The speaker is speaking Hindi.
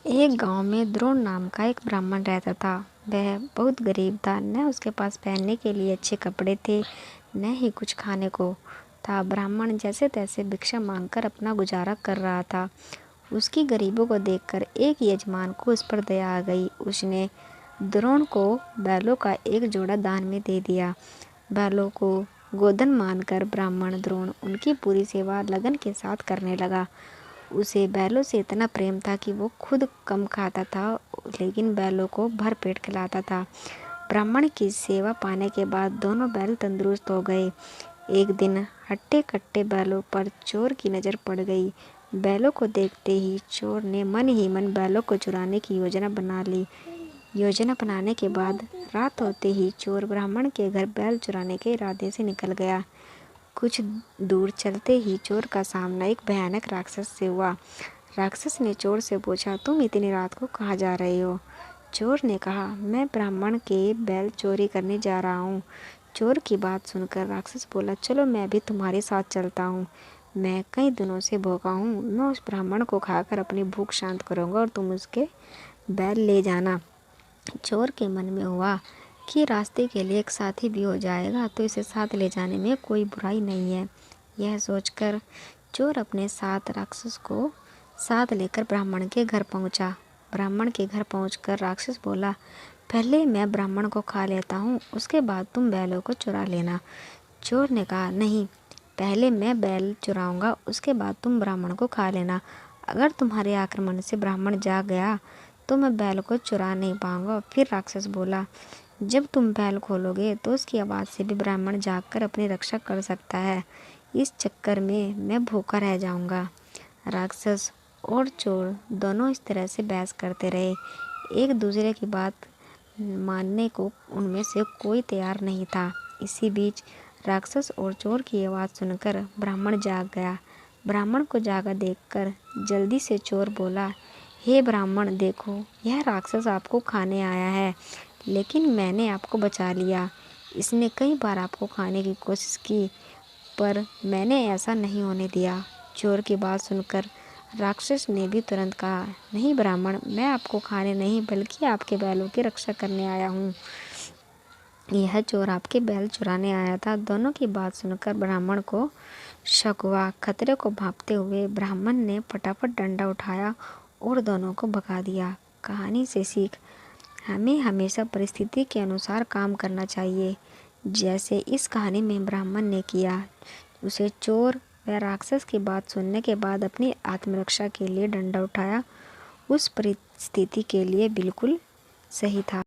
एक गांव में द्रोण नाम का एक ब्राह्मण रहता था। वह बहुत गरीब था। न उसके पास पहनने के लिए अच्छे कपड़े थे, न ही कुछ खाने को था। ब्राह्मण जैसे तैसे भिक्षा मांगकर अपना गुजारा कर रहा था। उसकी गरीबों को देखकर एक यजमान को उस पर दया आ गई। उसने द्रोण को बैलों का एक जोड़ा दान में दे दिया। बैलों को गोधन मानकर ब्राह्मण द्रोण उनकी पूरी सेवा लगन के साथ करने लगा। उसे बैलों से इतना प्रेम था कि वो खुद कम खाता था, लेकिन बैलों को भर पेट खिलाता था। ब्राह्मण की सेवा पाने के बाद दोनों बैल तंदुरुस्त हो गए। एक दिन हट्टे कट्टे बैलों पर चोर की नज़र पड़ गई। बैलों को देखते ही चोर ने मन ही मन बैलों को चुराने की योजना बना ली। योजना बनाने के बाद रात होते ही चोर ब्राह्मण के घर बैल चुराने के इरादे से निकल गया। कुछ दूर चलते ही चोर का सामना एक भयानक राक्षस से हुआ। राक्षस ने चोर से पूछा, तुम इतनी रात को कहाँ जा रहे हो? चोर ने कहा, मैं ब्राह्मण के बैल चोरी करने जा रहा हूँ। चोर की बात सुनकर राक्षस बोला, चलो मैं भी तुम्हारे साथ चलता हूँ। मैं कई दिनों से भूखा हूँ। मैं उस ब्राह्मण को खाकर अपनी भूख शांत करूँगा और तुम उसके बैल ले जाना। चोर के मन में हुआ कि रास्ते के लिए एक साथी भी हो जाएगा तो इसे साथ ले जाने में कोई बुराई नहीं है। यह सोचकर चोर अपने साथ राक्षस को साथ लेकर ब्राह्मण के घर पहुंचा। ब्राह्मण के घर पहुंचकर राक्षस बोला, पहले मैं ब्राह्मण को खा लेता हूँ, उसके बाद तुम बैलों को चुरा लेना। चोर ने कहा, नहीं, पहले मैं बैल चुराऊंगा, उसके बाद तुम ब्राह्मण को खा लेना। अगर तुम्हारे आक्रमण से ब्राह्मण जाग गया तो मैं बैल को चुरा नहीं पाऊंगा। फिर राक्षस बोला, जब तुम बैल खोलोगे तो उसकी आवाज़ से भी ब्राह्मण जागकर अपनी रक्षा कर सकता है। इस चक्कर में मैं भूखा रह जाऊंगा। राक्षस और चोर दोनों इस तरह से बहस करते रहे। एक दूसरे की बात मानने को उनमें से कोई तैयार नहीं था। इसी बीच राक्षस और चोर की आवाज़ सुनकर ब्राह्मण जाग गया। ब्राह्मण को जागा देखकर जल्दी से चोर बोला, हे ब्राह्मण, देखो, यह राक्षस आपको खाने आया है, लेकिन मैंने आपको बचा लिया। इसने कई बार आपको खाने की कोशिश की, पर मैंने ऐसा नहीं होने दिया। चोर की बात सुनकर राक्षस ने भी तुरंत कहा, नहीं ब्राह्मण, मैं आपको खाने नहीं बल्कि आपके बैलों की रक्षा करने आया हूँ। यह चोर आपके बैल चुराने आया था। दोनों की बात सुनकर ब्राह्मण को शक हुआ। खतरे को भांपते हुए ब्राह्मण ने फटाफट डंडा उठाया और दोनों को भगा दिया। कहानी से सीख, हमें हमेशा परिस्थिति के अनुसार काम करना चाहिए, जैसे इस कहानी में ब्राह्मण ने किया। उसे चोर व राक्षस की बात सुनने के बाद अपनी आत्मरक्षा के लिए डंडा उठाया। उस परिस्थिति के लिए बिल्कुल सही था।